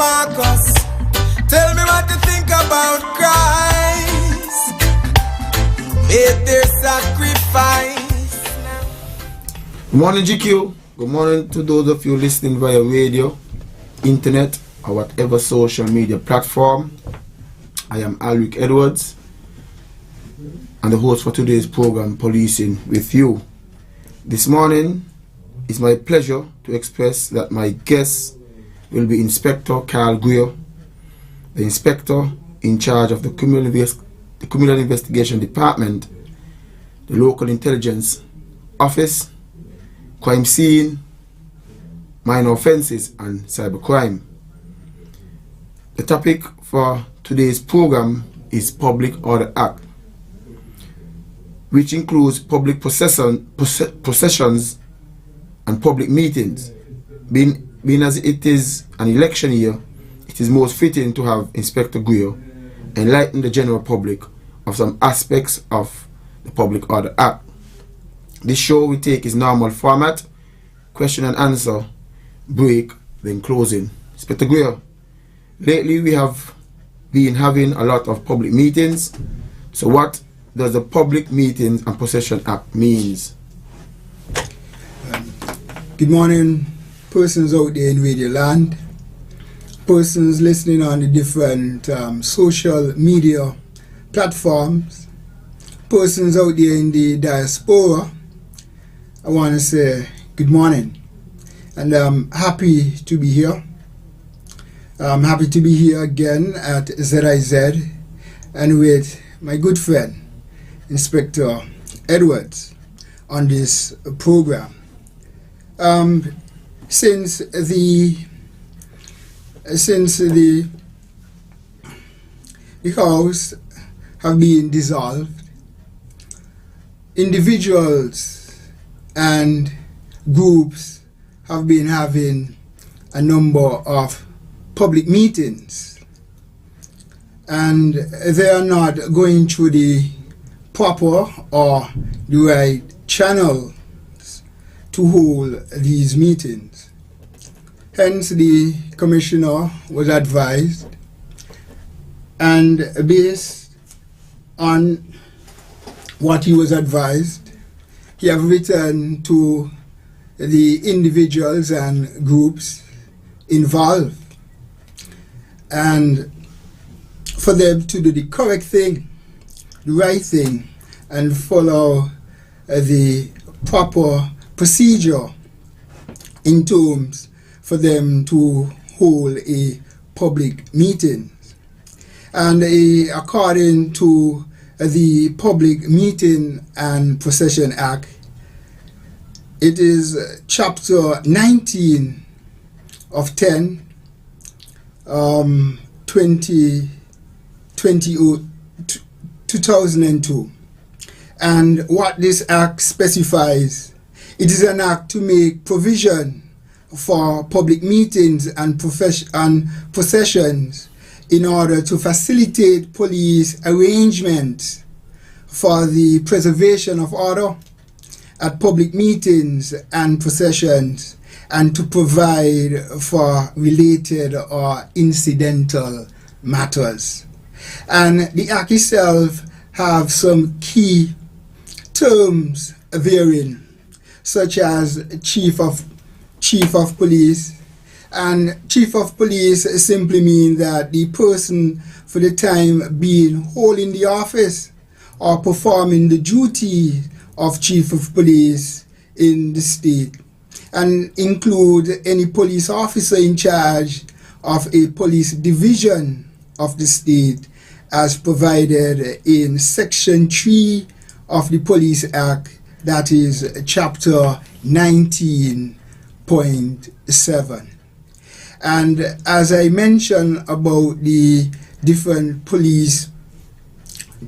Marcus. Tell me what you think about Christ. Made their sacrifice. Good morning, GQ. Good morning to those of you listening via radio, internet, or whatever social media platform. I am Alric Edwards, and the host for today's program, Policing with You. This morning, it's my pleasure to express that my guest will be Inspector Carl Guio, the inspector in charge of the Criminal Investigation Department, the Local Intelligence Office, Crime Scene, Minor Offences and Cybercrime. The topic for today's program is Public Order Act, which includes public processions and public meetings. Being as it is an election year, it is most fitting to have Inspector Guio enlighten the general public of some aspects of the Public Order Act. This show we take its normal format: question and answer, break, then closing. Inspector Guio, lately we have been having a lot of public meetings. So what does the Public Meetings and Procession Act means? Good morning, persons out there in Radio Land, persons listening on the different social media platforms, persons out there in the diaspora. I want to say good morning, and I'm happy to be here. I'm happy to be here again at ZIZ and with my good friend Inspector Edwards on this program. Since the House have been dissolved, individuals and groups have been having a number of public meetings, and they are not going through the proper or the right channels to hold these meetings. Hence, the Commissioner was advised, and based on what he was advised, he have written to the individuals and groups involved, and for them to do the correct thing, the right thing, and follow the proper procedure in terms for them to hold a public meeting. And according to the Public Meeting and Procession Act, it is Chapter 19 of 10, 2002. And what this act specifies, it is an act to make provision for public meetings and processions in order to facilitate police arrangements for the preservation of order at public meetings and processions, and to provide for related or incidental matters. And the Act itself have some key terms therein, such as chief of police. And chief of police simply means that the person for the time being holding the office or performing the duty of chief of police in the state, and include any police officer in charge of a police division of the state as provided in Section 3 of the Police Act, that is Chapter 19.7. And as I mentioned about the different police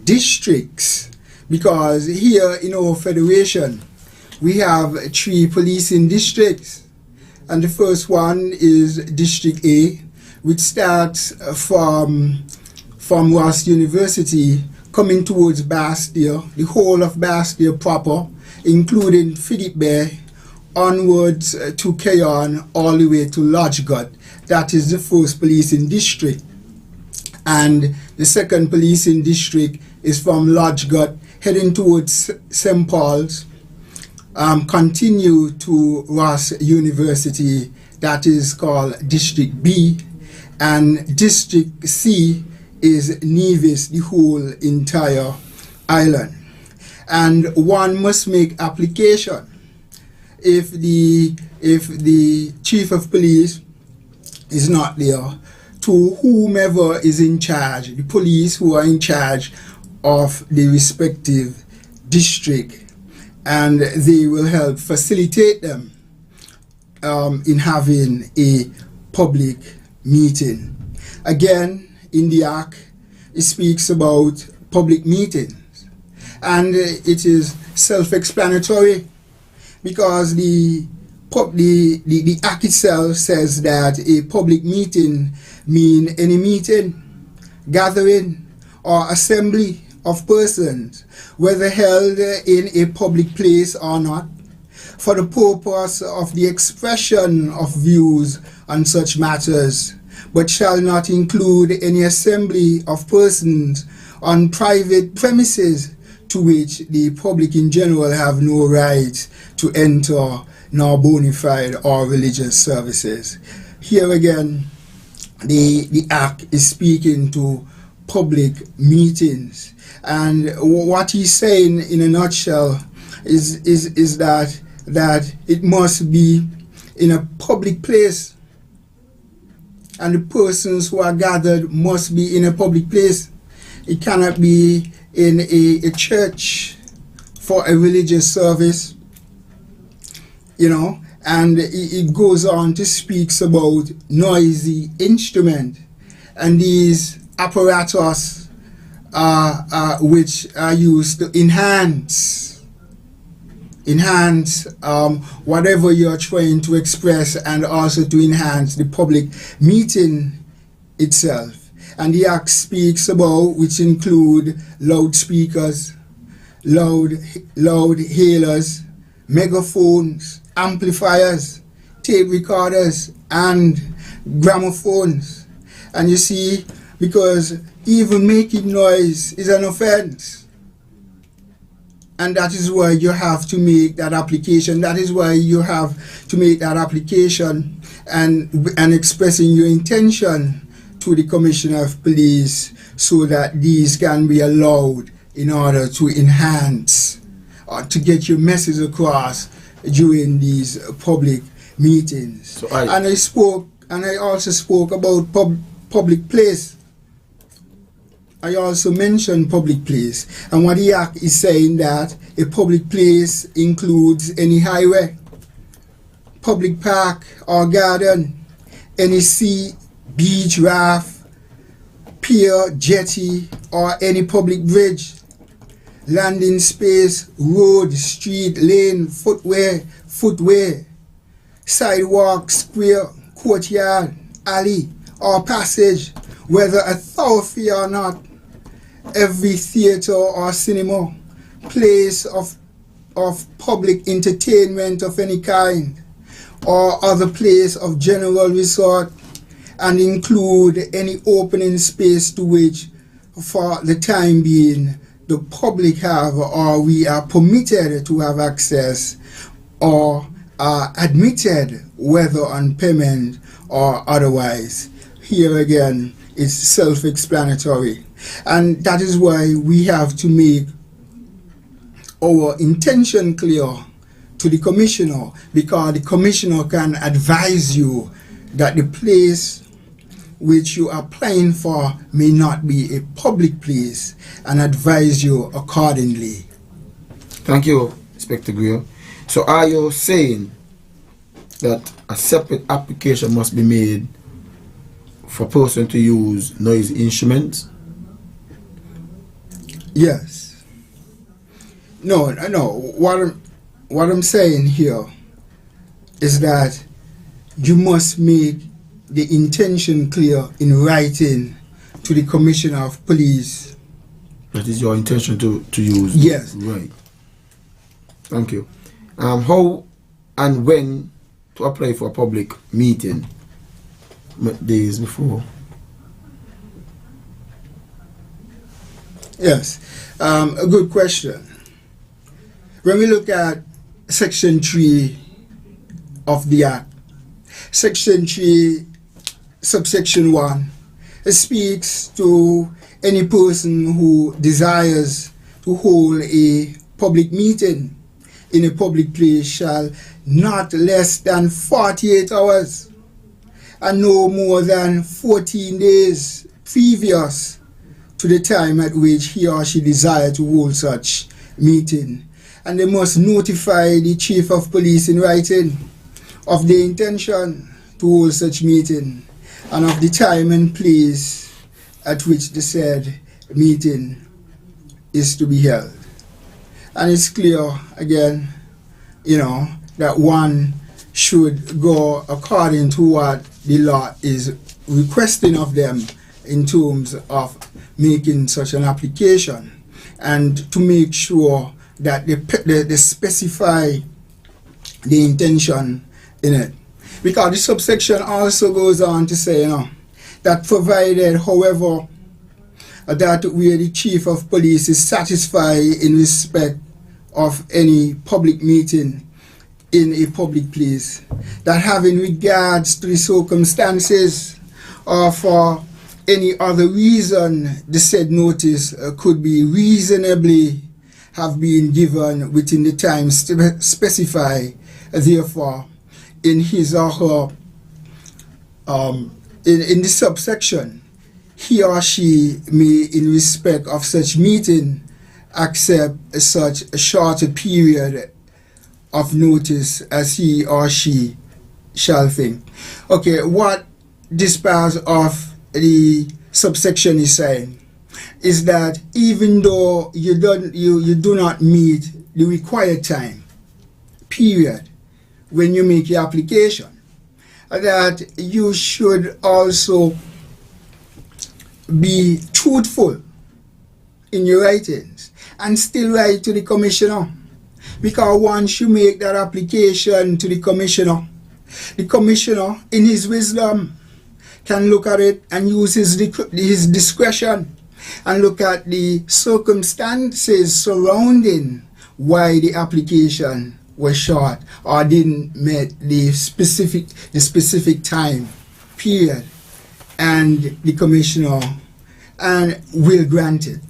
districts, because here in our federation we have 3 policing districts, and the first one is District A, which starts from Ross University coming towards Bastille, the whole of Bastille proper, including Philip Bay, onwards to Keyon, all the way to Lodgegut. That is the first policing district. And the second policing district is from Lodgegut, heading towards St. Paul's, continue to Ross University, that is called District B, and District C is Nevis, the whole entire island. And one must make application. If the chief of police is not there, to whomever is in charge, the police who are in charge of the respective district, and they will help facilitate them in having a public meeting. Again, in the Act, it speaks about public meetings, and it is self-explanatory, because the Act itself says that a public meeting means any meeting, gathering, or assembly of persons, whether held in a public place or not, for the purpose of the expression of views on such matters, but shall not include any assembly of persons on private premises to which the public in general have no right to enter, nor bona fide or religious services. Here again, the Act is speaking to public meetings, and what he's saying in a nutshell is that it must be in a public place, and the persons who are gathered must be in a public place. It cannot be in a church for a religious service, you know. And it goes on to speak about noisy instrument, and these apparatus which are used to enhance whatever you're trying to express, and also to enhance the public meeting itself. And the Act speaks about, which include loudspeakers, loud hailers, megaphones, amplifiers, tape recorders, and gramophones. And you see, because even making noise is an offense, and that is why you have to make that application. That is why you have to make that application and expressing your intention to the Commissioner of Police, so that these can be allowed in order to enhance or to get your message across during these public meetings. And I also spoke about public place. I also mentioned public place, and what the Act is saying that a public place includes any highway, public park or garden, any sea, beach, raft, pier, jetty, or any public bridge, landing space, road, street, lane, footway, sidewalk, square, courtyard, alley, or passage, whether a thoroughfare or not, every theater or cinema, place of public entertainment of any kind, or other place of general resort, and include any opening space to which, for the time being, the public have or we are permitted to have access, or are admitted, whether on payment or otherwise. Here again, it's self-explanatory. And that is why we have to make our intention clear to the Commissioner, because the Commissioner can advise you that the place which you are applying for may not be a public place, and advise you accordingly. Thank you, Inspector Greer. So are you saying that a separate application must be made for a person to use noise instruments? Yes. No. What I'm saying here is that you must make the intention clear in writing to the Commissioner of Police. That is your intention to use? Yes. Right. Thank you. How and when to apply for a public meeting days before? Yes, a good question. When we look at Section 3 of the Act, Section 3, subsection 1, it speaks to any person who desires to hold a public meeting in a public place shall not less than 48 hours and no more than 14 days previous to the time at which he or she desires to hold such meeting. And they must notify the Chief of Police in writing of the intention to hold such meeting and of the time and place at which the said meeting is to be held. And it's clear, again, that one should go according to what the law is requesting of them in terms of making such an application, and to make sure that they specify the intention in it. Because the subsection also goes on to say, that provided, however, that where the Chief of Police is satisfied in respect of any public meeting in a public place, that having regards to the circumstances or for any other reason the said notice could be reasonably have been given within the time specified, therefore, in his or her, in the subsection, he or she may, in respect of such meeting, accept such a shorter period of notice as he or she shall think. Okay, what this part of the subsection is saying is that even though you do not meet the required time period when you make your application, that you should also be truthful in your writings and still write to the commissioner, because once you make that application to the commissioner in his wisdom can look at it and use his discretion and look at the circumstances surrounding why the application was short or didn't meet the specific time period, and the commissioner will grant it,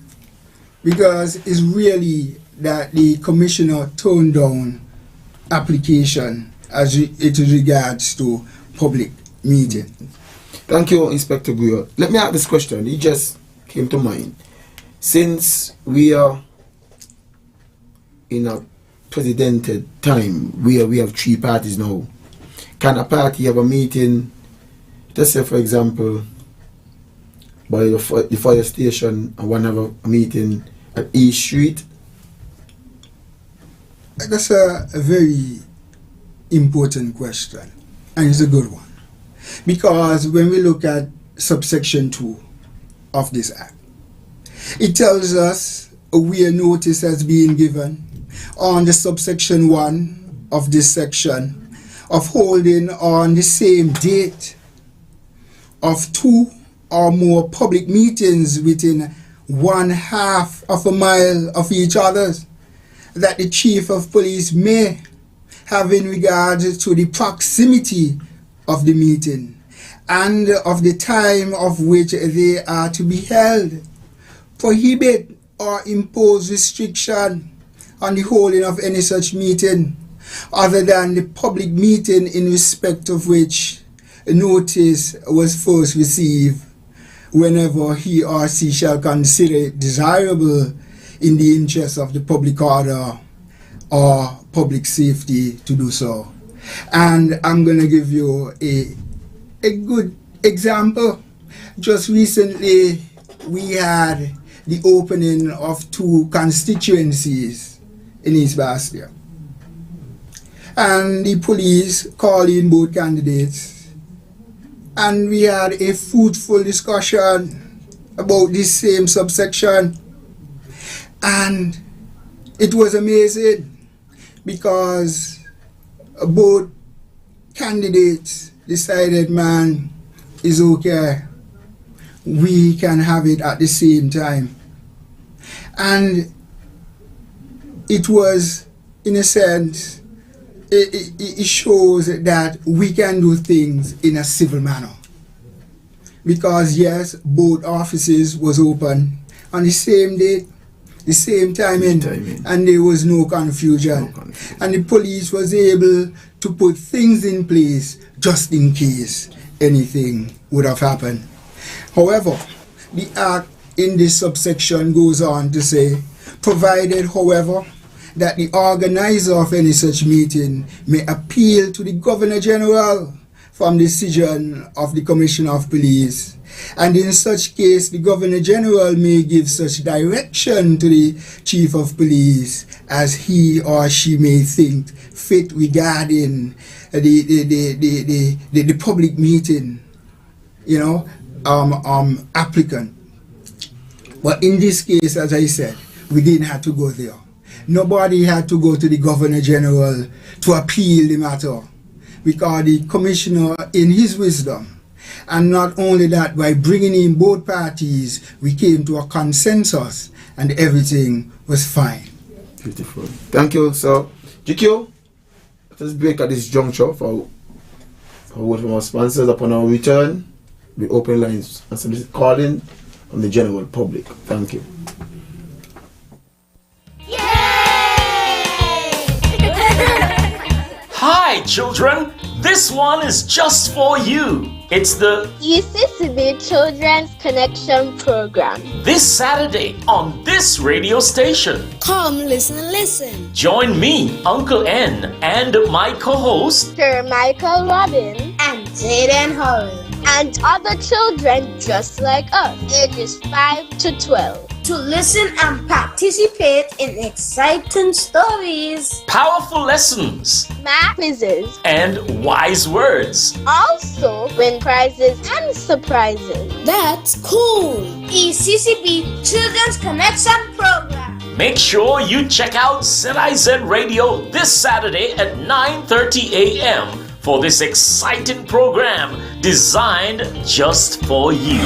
because it's really that the commissioner turned down application as it regards to public meeting. Thank you, Inspector Guyo. Let me ask this question. It just came to mind. Since we are in a presidented time where we have three parties now, can a party have a meeting, let's say for example, by the fire station, and one have a meeting at East Street? That's a very important question, and it's a good one. Because when we look at subsection 2 of this act, it tells us where notice has been given on the subsection 1 of this section of holding on the same date of 2 or more public meetings within 1/2 of a mile of each other, that the Chief of Police may, have in regard to the proximity of the meeting and of the time of which they are to be held, prohibit or impose restriction on the holding of any such meeting other than the public meeting in respect of which notice was first received, whenever he or she shall consider it desirable in the interest of the public order or public safety to do so. And I'm going to give you a good example. Just recently, we had the opening of 2 constituencies in East Bastia. And the police called in both candidates. And we had a fruitful discussion about this same subsection. And it was amazing, because both candidates decided, man, is okay, we can have it at the same time. And it was, in a sense, it shows that we can do things in a civil manner. Because yes, both offices was open on the same day, the same timing, and there was no confusion. And the police was able to put things in place just in case anything would have happened. However, the Act in this subsection goes on to say, provided, however, that the organizer of any such meeting may appeal to the Governor General from decision of the Commissioner of Police, and in such case the Governor General may give such direction to the Chief of Police as he or she may think fit regarding the public meeting, applicant. But in this case, as I said, we didn't have to go there. Nobody had to go to the Governor General to appeal the matter, because the Commissioner, in his wisdom, and not only that, by bringing in both parties, we came to a consensus and everything was fine. Beautiful. Thank you, sir. GQ, let us break at this juncture for a word from our sponsors. Upon our return, we open lines and solicit calling from the general public. Thank you. Hi, children. This one is just for you. It's the ECCB Children's Connection Program. This Saturday on this radio station. Come, listen. Join me, Uncle N, and my co-host, Sir Michael Robin, And Jaden Hurry. and other children just like us, ages 5 to 12. To listen and participate in exciting stories. powerful lessons, Math quizzes, and wise words. also win prizes and surprises. That's cool. ECCB Children's Connection Program. Make sure you check out ZIZ Radio this Saturday at 9:30 a.m. for this exciting program designed just for you.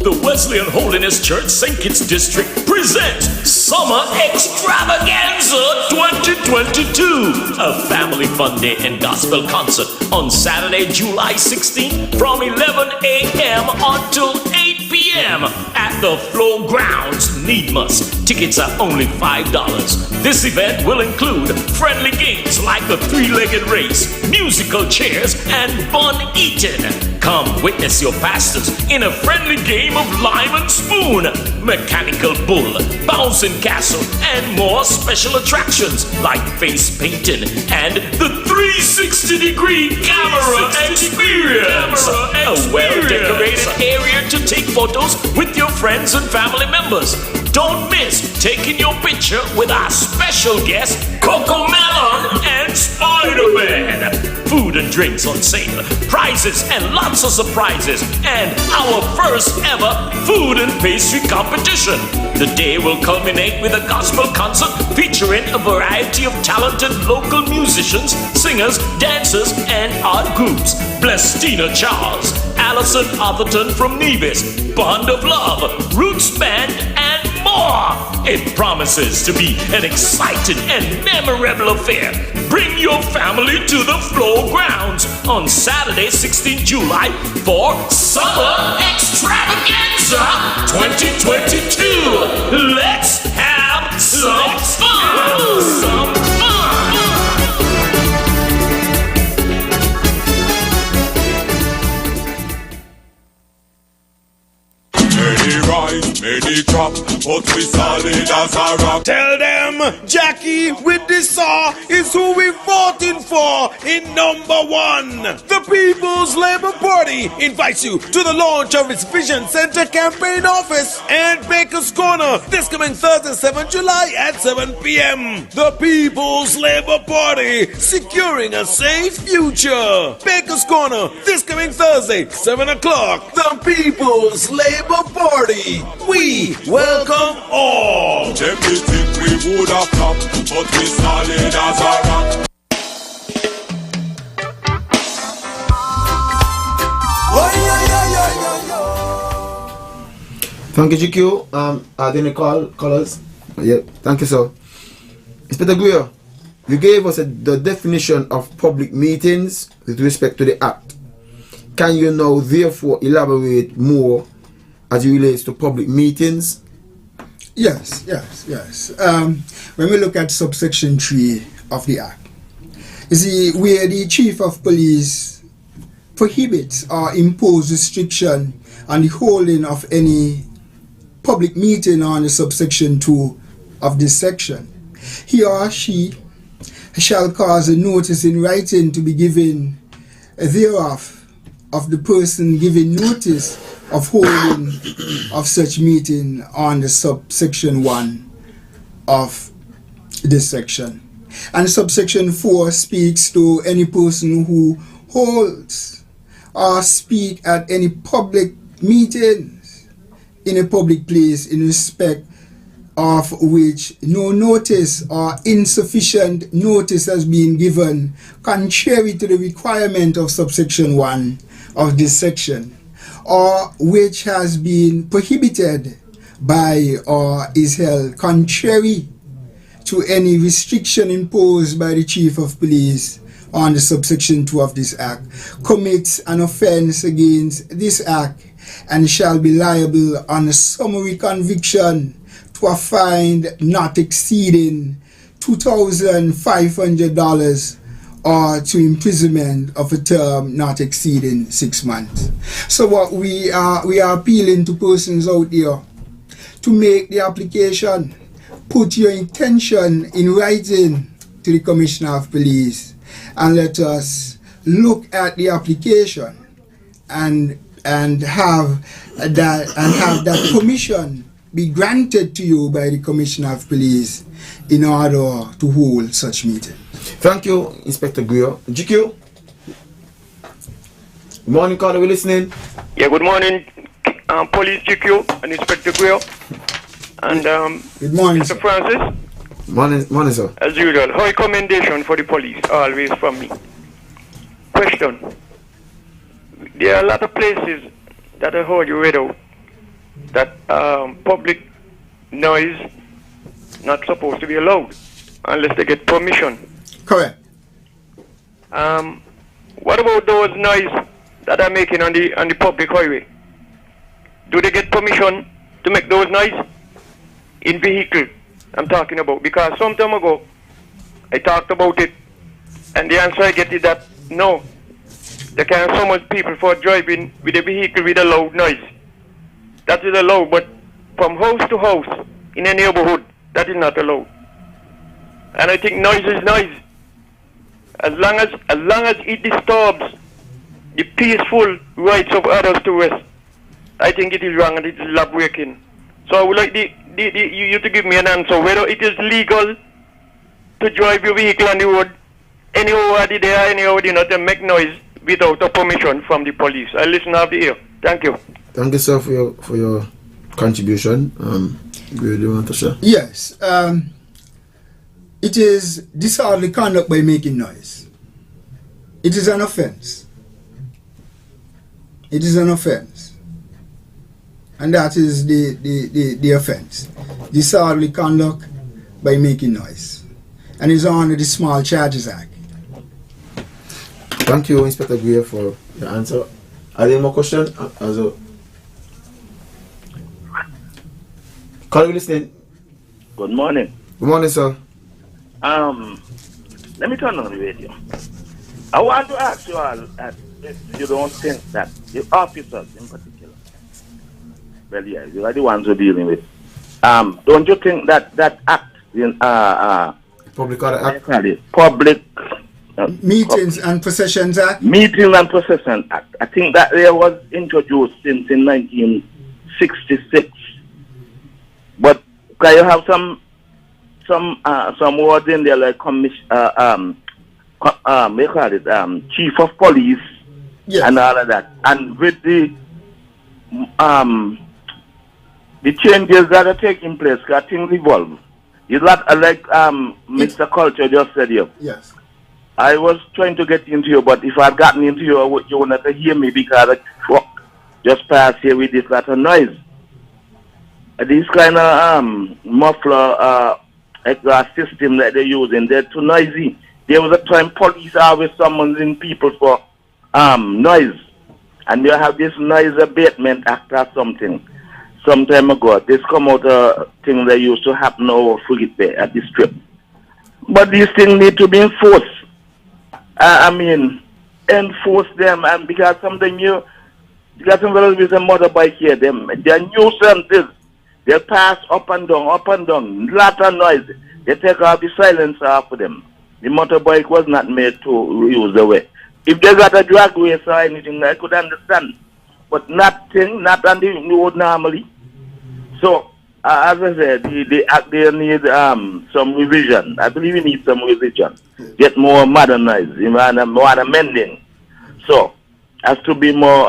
The Wesleyan Holiness Church St. Kitts District presents Summer Extravaganza 2022, a family fun day and gospel concert on Saturday, July 16th from 11 a.m. until 8 p.m. at the Flow Grounds, Needmus. Tickets are only $5. This event will include friendly games like the three-legged race, musical chairs, and fun eating. Come witness your pastors in a friendly game of lime and spoon, mechanical bull, bouncing castle, and more special attractions like face painting and the 360-degree camera experience. A well-decorated area to take photos with your friends and family members. Don't miss taking your picture with our special guests, Coco Melon and Spider-Man. Food and drinks on sale, prizes and lots of surprises, and our first ever food and pastry competition. The day will culminate with a gospel concert featuring a variety of talented local musicians, singers, dancers, and art groups. Blestina Charles, Allison Atherton from Nevis, Bond of Love, Roots Band, and more. It promises to be an exciting and memorable affair. Bring your family to the Flow Grounds on Saturday, 16th July for Summer Extravaganza 2022. Let's have some fun! Some fun! Many rise, many drop, but we solid as a rock. Tell them Jackie with the saw is who we voting for in #1. The People's Labour Party invites you to the launch of its Vision Center campaign office and Baker's Corner this coming Thursday, 7 July at 7 p.m. The People's Labour Party, securing a safe future. Baker's Corner this coming Thursday, 7 o'clock. The People's Labour Party. We we welcome all. Them they think we would have flop, but we solid as a rock. Thank you, GQ. Are there any callers? Yeah, thank you, sir. Inspector Guia, you gave us the definition of public meetings with respect to the Act. Can you now therefore elaborate more as it relates to public meetings? Yes. When we look at subsection 3 of the Act, you see where the Chief of Police prohibits or imposes restriction on the holding of any public meeting under subsection 2 of this section, he or she shall cause a notice in writing to be given thereof of the person giving notice of holding of such meeting under subsection 1 of this section. And subsection 4 speaks to any person who holds or speak at any public meetings in a public place in respect of which no notice or insufficient notice has been given contrary to the requirement of subsection 1 of this section, or which has been prohibited by or is held contrary to any restriction imposed by the Chief of Police under subsection 2 of this Act, commits an offence against this Act and shall be liable on a summary conviction to a fine not exceeding $2,500 or to imprisonment of a term not exceeding 6 months. So what we are appealing to persons out there to make the application. Put your intention in writing to the Commissioner of Police and let us look at the application and have that permission be granted to you by the Commissioner of Police in order to hold such meeting. Thank you, Inspector Guio. GQ. Good morning, caller. We listening? Yeah, good morning, Police GQ and Inspector Guio. And good morning, Mr. Francis. Morning, sir. As usual, high commendation for the police, always from me. Question. There are a lot of places that I heard you read out that public noise not supposed to be allowed unless they get permission. Correct. What about those noise that are making on the public highway? Do they get permission to make those noise? In vehicle, I'm talking about, because some time ago I talked about it, and the answer I get is that no, they can't summon people for driving with a vehicle with a loud noise. That is allowed, but from house to house in a neighborhood, that is not allowed. And I think noise is noise. As long as it disturbs the peaceful rights of others to rest, I think it is wrong and it is law breaking. So I would like you to give me an answer whether it is legal to drive your vehicle on the road anywhere there, anywhere not to make noise without a permission from the police. I listen off the ear. Thank you. Thank you, sir, for your contribution. Do you want to share? Yes. It is disorderly conduct by making noise. It is an offense. It is an offense. And that is the offense. Disorderly conduct by making noise. And it's under the Small Charges Act. Thank you, Inspector Guia, for your answer. Are there more questions? Call you listening. Good morning. Good morning, sir. Let me turn on the radio. I want to ask you all if you don't think that the officers in particular, well, yeah, you are the ones we're dealing with. Don't you think that act in Public Order Act? Public Meetings and Processions Act? Meetings and Processions Act. I think that there was introduced since in 1966. But can you have some words in there like they call it Chief of Police, yes, and all of that, and with the the changes that are taking place, because things evolve. It's not like Mr. Culture just said here. Yes. I was trying to get into you, but if I'd gotten into you, you would not hear me because the truck just passed here with this lot of noise. This kind of muffler exhaust system that they're using, they're too noisy. There was a time police always summoning people for noise. And you have this noise abatement act or something. Some time ago, this come out a thing that used to happen over Frigate Bay at the strip. But these things need to be enforced. Enforce them, and because something you got some fellows with a motorbike here, they're nuisances. They pass up and down, lot of noise. They take off the silencer off of them. The motorbike was not made to use the way. If they got a drag race or anything, I could understand. But not on the road normally. So, as I said, the act there need some revision. I believe we need some revision. Get more modernized, more amending. So, has to be more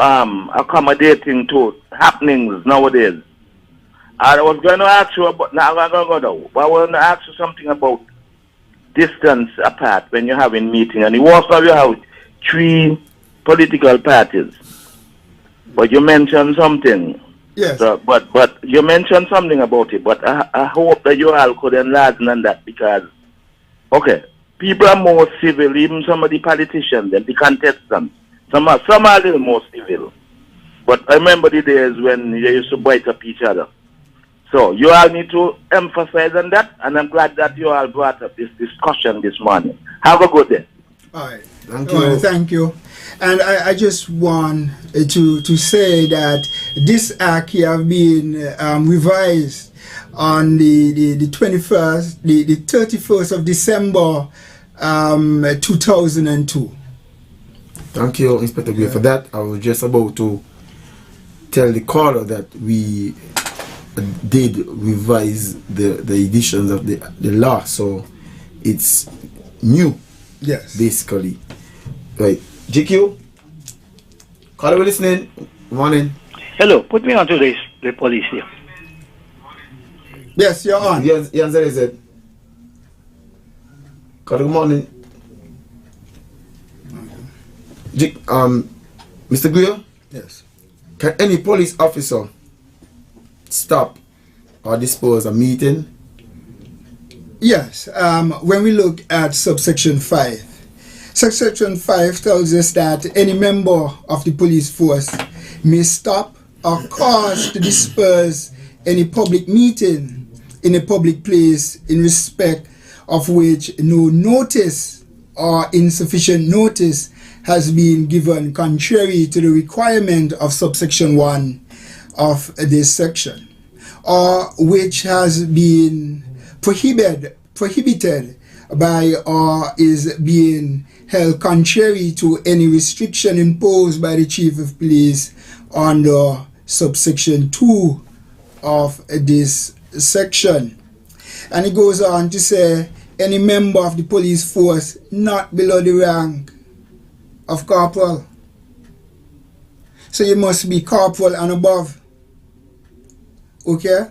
accommodating to happenings nowadays. I was going to ask you about, now I'm going to go now. I want to ask you something about distance apart when you're having meeting. And you also have 3 political parties. But you mentioned something. Yes. So, but you mentioned something about it. But I hope that you all could enlarge on that because, okay, people are more civil, even some of the politicians and the contestants. Some are a little more civil. But I remember the days when they used to bite up each other. So you all need to emphasize on that, and I'm glad that you all brought up this discussion this morning. Have a good day. All right. Thank you. Well, thank you. And I just want to say that this act have been revised on the 21st, the 31st of December 2002. Thank you, Inspector Gray, for that. I was just about to tell the caller that we did revise the editions of the law, so it's new. Yes. Basically. Right. GQ? Caller, we listening. Morning. Hello, put me on to the police here. Yes, you're on. Yes, said. Caller, good morning. Mr. Greer? Yes. Can any police officer stop or dispose a meeting? Yes. When we look at subsection 5, subsection 5 tells us that any member of the police force may stop or cause to disperse any public meeting in a public place in respect of which no notice or insufficient notice has been given contrary to the requirement of subsection 1 of this section, or which has been prohibited by or is being held contrary to any restriction imposed by the Chief of Police under subsection 2 of this section. And it goes on to say any member of the police force not below the rank of corporal. So you must be corporal and above. Okay?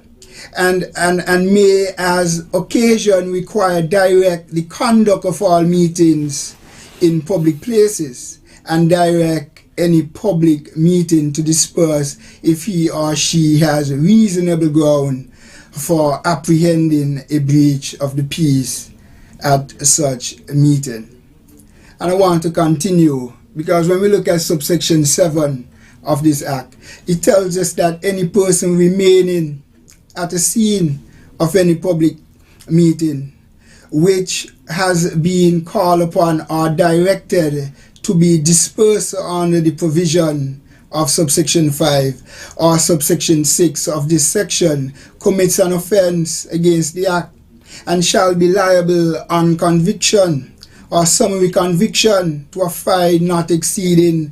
And may as occasion require direct the conduct of all meetings in public places and direct any public meeting to disperse if he or she has reasonable ground for apprehending a breach of the peace at such a meeting. And I want to continue because when we look at subsection 7 of this act, it tells us that any person remaining at a scene of any public meeting which has been called upon or directed to be dispersed under the provision of subsection 5 or subsection 6 of this section commits an offense against the act and shall be liable on conviction or summary conviction to a fine not exceeding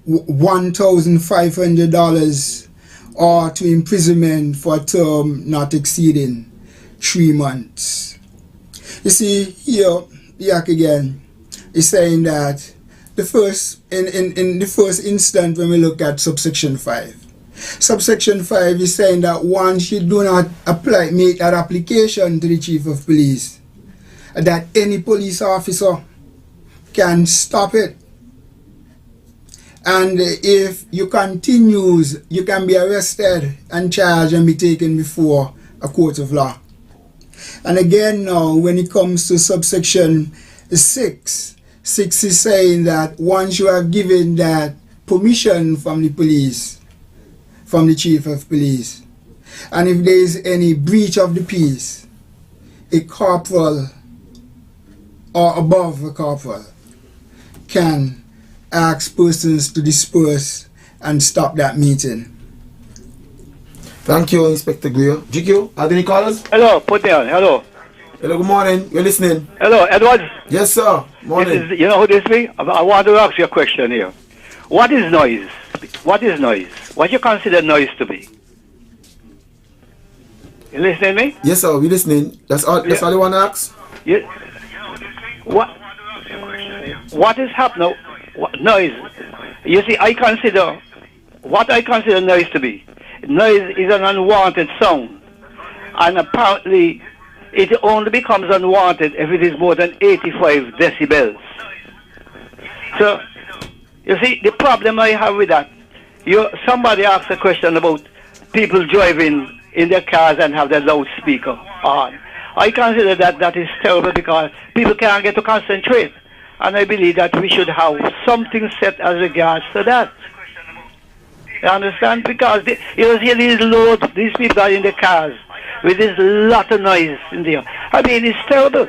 $1,500 or to imprisonment for a term not exceeding 3 months. You see, here, the act again is saying that the first, in the first instance when we look at subsection 5, Subsection 5 is saying that once you do not make that application to the chief of police, that any police officer can stop it. And if you continues, you can be arrested and charged and be taken before a court of law. And again now, when it comes to subsection 6 is saying that once you have given that permission from the police, from the chief of police, and if there is any breach of the peace, a corporal or above a corporal can ask persons to disperse and stop that meeting. Thank you, Inspector Greer. GQ, are there any callers? Hello, put me on. Hello. Hello, good morning. You're listening? Hello, Edward. Yes, sir. Morning. You know who this is? I want to ask you a question here. What is noise? What is noise? What do you consider noise to be? You listening to me? Yes, sir. We listening. That's all you want to ask? Yeah. What is happening? What noise? You see, what I consider noise to be. Noise is an unwanted sound, and apparently it only becomes unwanted if it is more than 85 decibels. So, you see, the problem I have with that, somebody asked a question about people driving in their cars and have their loudspeaker on. I consider that is terrible because people can't get to concentrate. And I believe that we should have something set as regards to that. You understand? Because you see these people are in the cars with this lot of noise in there. I mean, it's terrible.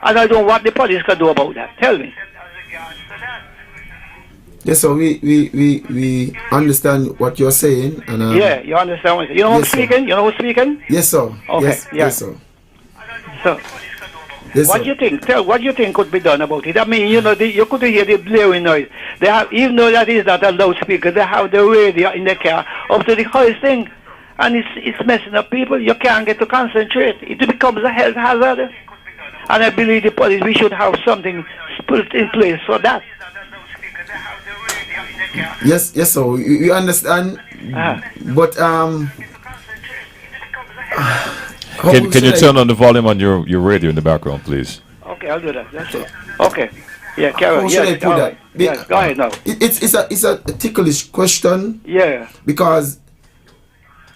And I don't know what the police can do about that. Tell me. Yes, so we understand what you're saying. And yeah, you understand what you know who's speaking? You know who's speaking? Yes, sir. Okay, yes, sir. So, yes, what do you think? What do you think could be done about it? I mean, you could hear the blaring noise. They have, even though that is not a loudspeaker, they have the radio in the car up to the highest thing, and it's messing up people. You can't get to concentrate. It becomes a health hazard. And I believe the police, we should have something put in place for that. Yes, sir. We understand, but Can you turn on the volume on your radio in the background, please? Okay, I'll do that. That's it. Okay. Yeah, carry on. How should I put that? Yes, go ahead now. It's a ticklish question. Yeah. Because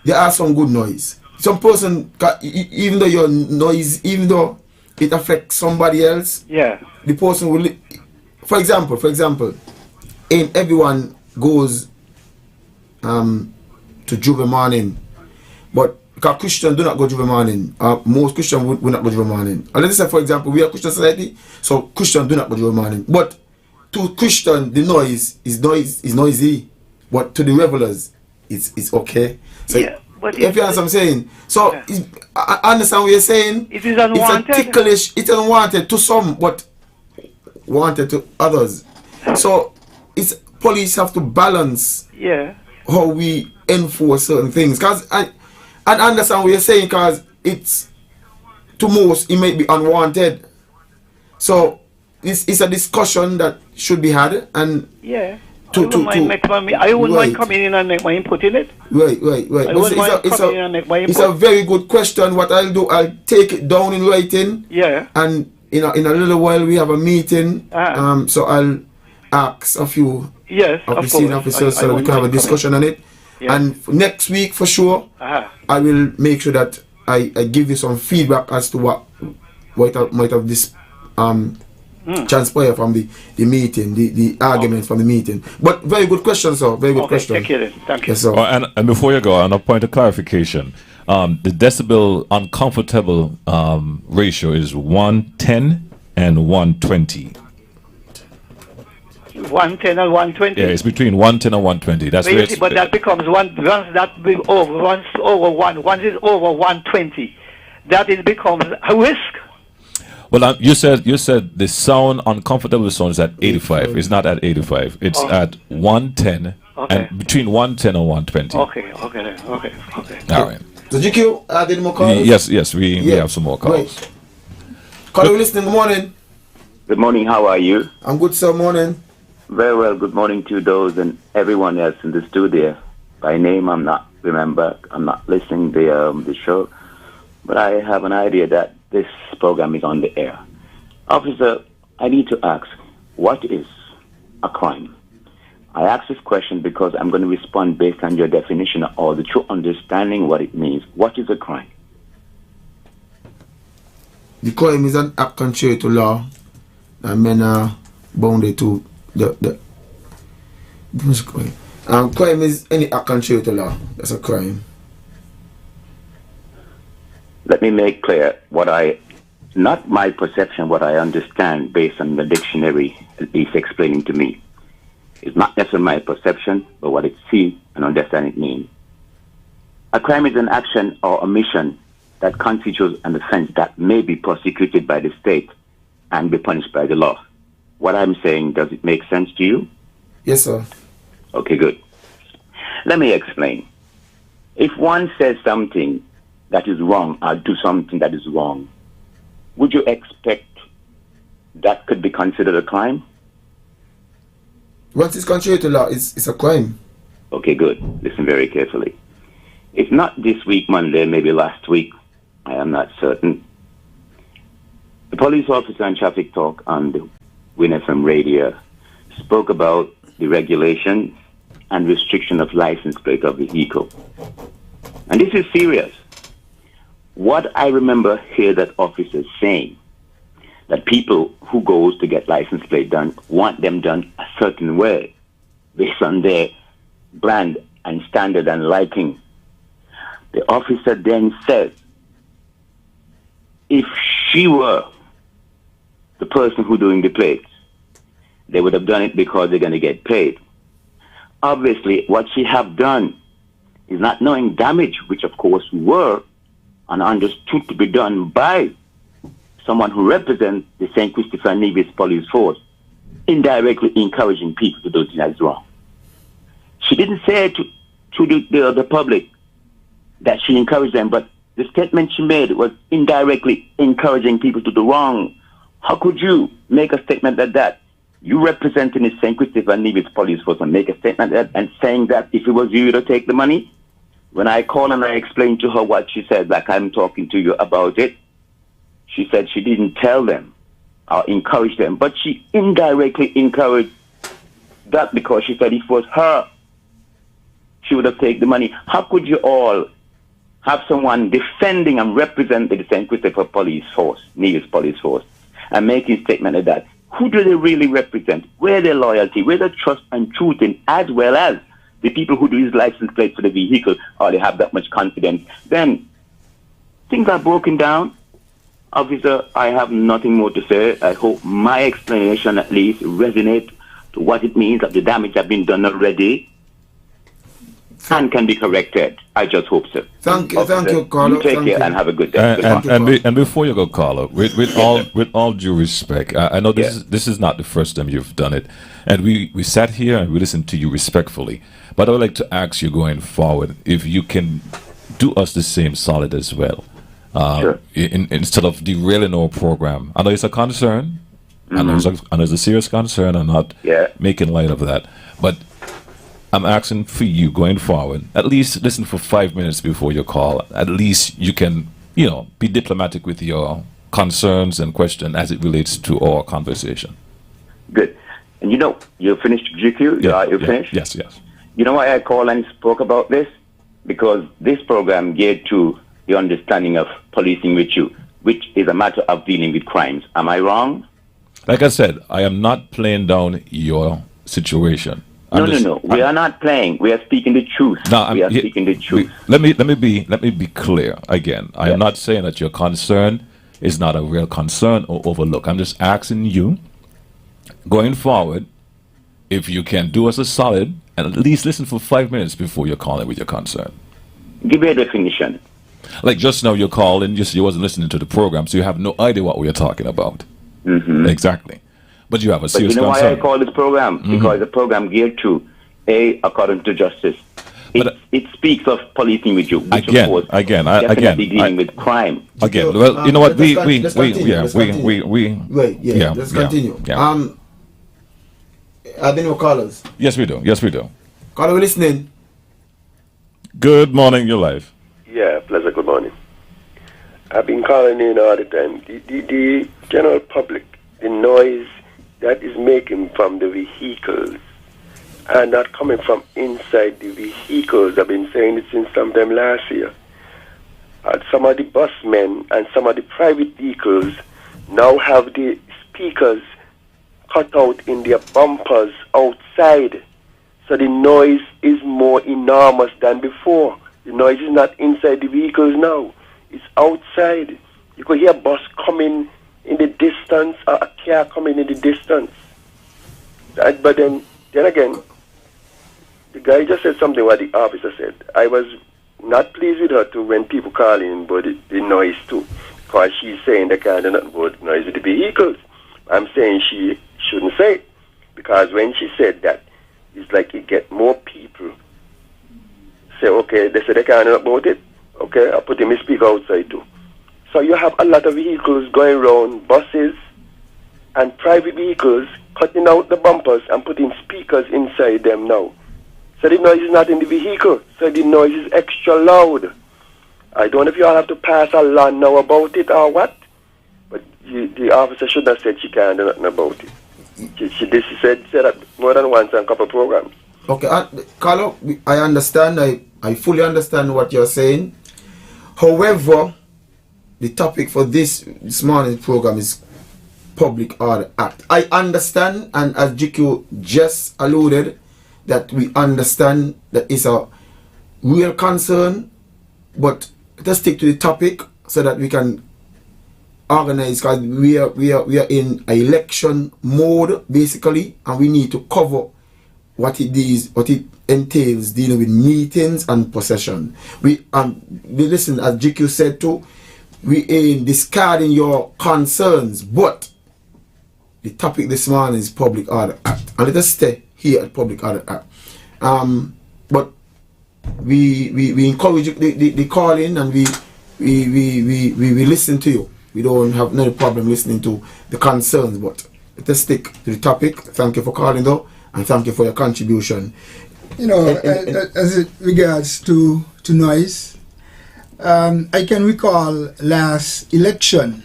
there are some good noise. Some person, even though your noise, even though it affects somebody else, yeah, the person will. For example, ain't everyone goes to Juve morning, but because Christians do not go Juve morning, most Christians will not go Juve morning. And let's say, for example, we are Christian society, so Christians do not go Juve morning. But to Christian, the noise is noisy, but to the revelers, it's okay. So yeah, but if you understand what I'm saying, so yeah. I understand what you're saying. It is unwanted. It's a ticklish. It's unwanted to some, but wanted to others. So it's police have to balance. Yeah. How we enforce certain things, because I understand what you're saying, because it's to most it may be unwanted. So it's a discussion that should be had, and yeah. I wouldn't mind coming in and make my input in it. Right. It's a very good question. What I'll do, I'll take it down in writing. Yeah. And in a little while we have a meeting. So I'll ask a few of the senior officers so we can have a discussion on it. Yeah. And next week for sure, I will make sure that I give you some feedback as to what might have this transpire from the meeting, the arguments from the meeting. But very good question, sir. Very good question. Thank you. Yes, sir. And before you go, on a point of clarification, the decibel uncomfortable ratio is 110 and 120. 110 and 120. Yeah, it's between 110 and 120. That's where but that becomes once it's over 120, that it becomes a risk. Well, you said the sound uncomfortable sound is at 85. It's not at 85. It's at 110 and between 110 and 120. Okay. All right. So GQ, did more calls? Yes, we have some more calls. Right. Caller, we listening. Good morning. Good morning. How are you? I'm good, sir. Morning. Very well. Good morning to those and everyone else in the studio. By name, I'm not listening to the show, but I have an idea that this program is on the air. Officer, I need to ask, what is a crime? I ask this question because I'm going to respond based on your definition or the true understanding what it means. What is a crime? The crime is an act contrary to law and men are bounded to the crime is any act contrary to law. That's a crime. Let me make clear not my perception, what I understand based on the dictionary, at least explaining to me. It's not necessarily my perception, but what it sees and understand it means. A crime is an action or omission that constitutes an offense that may be prosecuted by the state and be punished by the law. What I'm saying, does it make sense to you? Yes, sir. Okay, good. Let me explain. If one says something that is wrong or do something that is wrong, would you expect that could be considered a crime? What is contrary to law is a crime. Okay, good. Listen very carefully. If not this week, Monday, maybe last week, I am not certain, the police officer on Traffic Talk on the Win FM radio spoke about the regulations and restriction of license plate of vehicle. And this is serious. What I remember here that officers saying, that people who goes to get license plate done want them done a certain way based on their brand and standard and liking. The officer then says, if she were the person who doing the plates, they would have done it because they're going to get paid. Obviously, what she have done is not knowing damage, which of course were and understood to be done by someone who represents the St. Christopher Nevis Police Force, indirectly encouraging people to do things that is wrong. She didn't say to the public that she encouraged them, but the statement she made was indirectly encouraging people to do wrong. How could you make a statement like that? You representing the St. Christopher Nevis Police Force and make a statement like that and saying that if it was you to take the money? When I called and I explained to her what she said, like I'm talking to you about it, she said she didn't tell them or encourage them, but she indirectly encouraged that because she said if it was her, she would have taken the money. How could you all have someone defending and representing the St. Christopher Police Force, Nevis Police Force, and making a statement like that? Who do they really represent? Where their loyalty, where their trust and truth in, as well as the people who do use license plates for the vehicle, or they have that much confidence? Then things are broken down. Officer, I have nothing more to say. I hope my explanation at least resonates to what it means that the damage has been done already and can be corrected. I just hope so. Thank you, You Carlo. take care and have a good day. And before you go, Carlo, with all due respect, I know this is not the first time you've done it, and we sat here and we listened to you respectfully. But I would like to ask you going forward if you can do us the same solid as well. Sure. Instead of derailing our program. I know it's a concern. I know it's a serious concern. I'm not making light of that. But I'm asking for you going forward, at least listen for 5 minutes before your call. At least you can, be diplomatic with your concerns and question as it relates to our conversation. Good. And you're finished, GQ? You're finished? Yes. You know why I called and spoke about this? Because this program geared to the understanding of policing with you, which is a matter of dealing with crimes. Am I wrong? Like I said, I am not playing down your situation. No. We are not playing. We are speaking the truth. Speaking the truth. Let me be clear again. I am not saying that your concern is not a real concern or overlook. I'm just asking you, going forward, if you can do us a solid and at least listen for 5 minutes before you're calling with your concern. Give me a definition. Like just now you called and you wasn't listening to the program, so you have no idea what we are talking about. Mm-hmm. Exactly. But you have a serious concern. But why I call this program? Mm-hmm. Because the program geared to, according to justice. It speaks of policing with you, which again, of course definitely dealing with crime. Again, well, you know what? Let's continue. Let's continue. Yeah. Are there no callers? Yes, we do. Caller, we listening. Good morning, your life. Yeah, pleasure, good morning. I've been calling in all the time. The general public, the noise that is making from the vehicles and not coming from inside the vehicles, I've been saying it since sometime last year. Some of the busmen and some of the private vehicles now have the speakers cut out in their bumpers outside. So the noise is more enormous than before. The noise is not inside the vehicles now. It's outside. You could hear a bus coming in the distance or a car coming in the distance. But then again, the guy just said something what the officer said. I was not pleased with her too when people call in about the noise too. Because she's saying they can't do nothing about noise with the vehicles. I'm saying she shouldn't say it. Because when she said that, it's like you get more people say, okay, they say they can't do nothing about it. Okay, I'll put him in speaker outside too. So you have a lot of vehicles going around, buses and private vehicles, cutting out the bumpers and putting speakers inside them now. So the noise is not in the vehicle, so the noise is extra loud. I don't know if you all have to pass a law now about it or what, but the officer should have said she can't do nothing about it. She said that more than once on a couple of programs. Okay, Carlo, I understand. I fully understand what you're saying. However, the topic for this morning's program is Public Order Act. I understand, and as GQ just alluded, that we understand that it's a real concern, but let's stick to the topic so that we can organize, because we are in election mode basically, and we need to cover what it is, what it entails dealing with meetings and possession. We listen, as GQ said too, we ain't discarding your concerns, but the topic this morning is Public Order Act, and let us stay here at Public Order Act. But we encourage the call in, and we listen to you. We don't have no problem listening to the concerns, but let us stick to the topic. Thank you for calling though, and thank you for your contribution. You know, as it regards to noise, I can recall last election,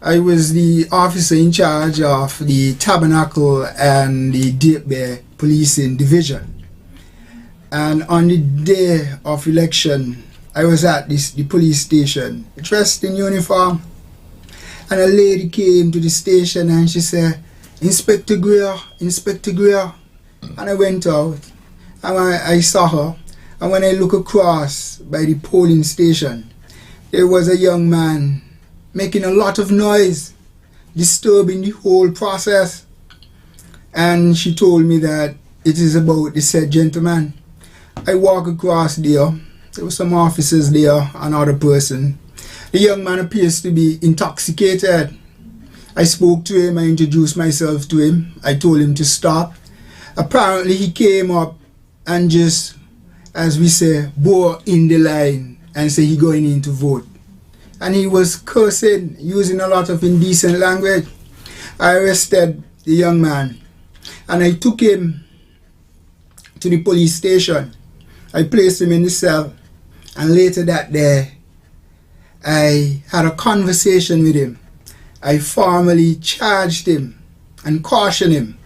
I was the officer in charge of the Tabernacle and the Deep Bay Policing Division. And on the day of election, I was at the police station, dressed in uniform, and a lady came to the station and she said, Inspector Greer, Inspector Greer. And I went out and I saw her, and when I look across by the polling station, there was a young man making a lot of noise, disturbing the whole process. And she told me that it is about the said gentleman. I walk across there were some officers there, another person. The young man appears to be intoxicated. I spoke to him, I introduced myself to him, I told him to stop. Apparently he came up and just, as we say, bore in the line and say he going in to vote. And he was cursing, using a lot of indecent language. I arrested the young man and I took him to the police station. I placed him in the cell, and later that day I had a conversation with him. I formally charged him and cautioned him,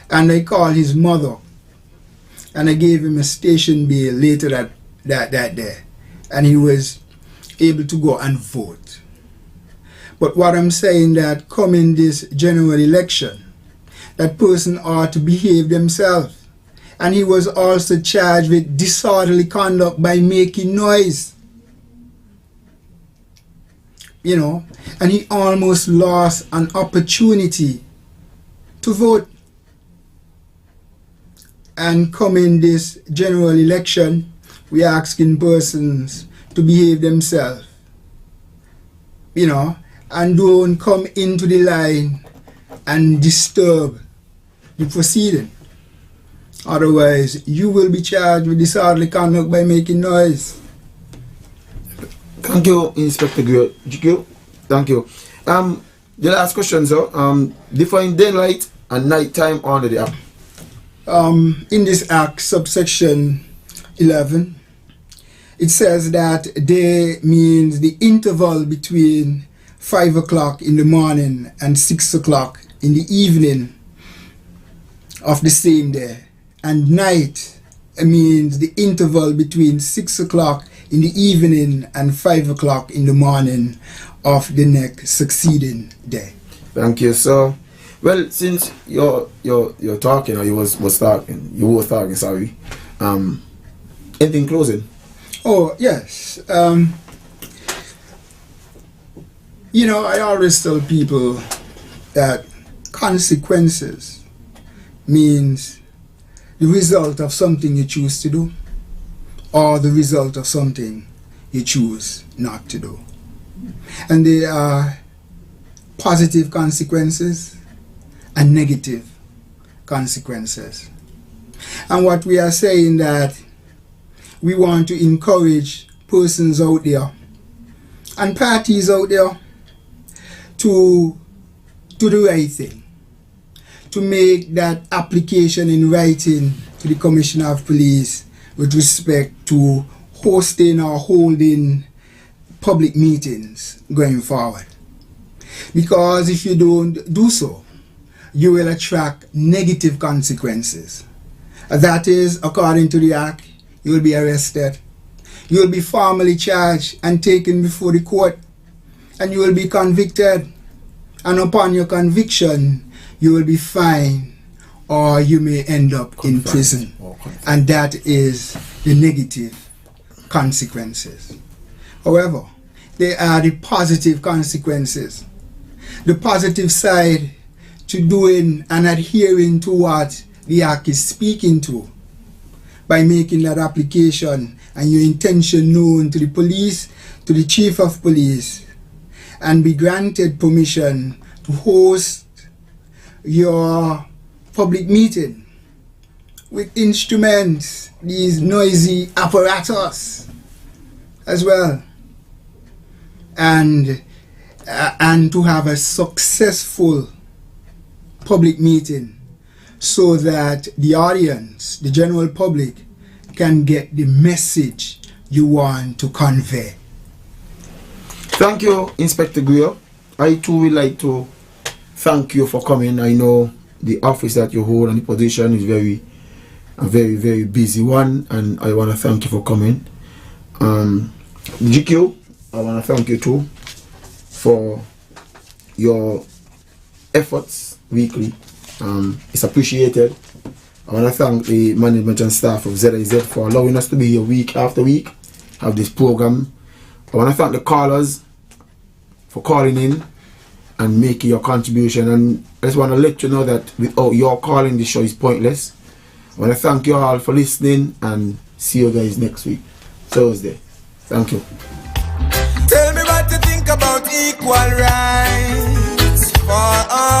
and I called his mother and I gave him a station bail later that day, and he was able to go and vote. But what I'm saying, that coming this general election, that person ought to behave themselves. And he was also charged with disorderly conduct by making noise. You know, and he almost lost an opportunity to vote. And coming this general election, we are asking persons to behave themselves, you know, and don't come into the line and disturb the proceeding. Otherwise, you will be charged with disorderly conduct by making noise. Thank you, Inspector GQ. Thank you. The last question, sir. Define daylight and nighttime under the act. In this act, subsection 11, it says that day means the interval between 5 o'clock in the morning and 6 o'clock in the evening of the same day. And night means the interval between 6 o'clock in the evening and 5 o'clock in the morning of the next succeeding day. Thank you, sir. Well, since you're talking, or you were talking, sorry. Anything closing? Oh, yes. You know, I always tell people that consequences means the result of something you choose to do, or the result of something you choose not to do. And there are positive consequences and negative consequences. And what we are saying that we want to encourage persons out there and parties out there to do the right thing, to make that application in writing to the Commissioner of Police with respect to hosting or holding public meetings going forward. Because if you don't do so, you will attract negative consequences. That is, according to the Act, you will be arrested, you will be formally charged and taken before the court, and you will be convicted. And upon your conviction, you will be fined, or you may end up in prison. And that is the negative consequences. However, there are the positive consequences. The positive side to doing and adhering to what the Act is speaking to, by making that application and your intention known to the police, to the Chief of Police, and be granted permission to host your public meeting with instruments, these noisy apparatus as well, and to have a successful public meeting so that the audience, the general public, can get the message you want to convey. Thank you, Inspector Greer. I too would like to thank you for coming. I know the office that you hold and the position is a very busy one, and I want to thank you for coming. GQ, I want to thank you too for your efforts weekly. It's appreciated. I want to thank the management and staff of ZIZ for allowing us to be here week after week, have this program. I want to thank the callers for calling in and making your contribution. And I just want to let you know that without your calling, this show is pointless. I want to thank you all for listening, and see you guys next week, Thursday. Thank you. Tell me what you think about equal rights for all.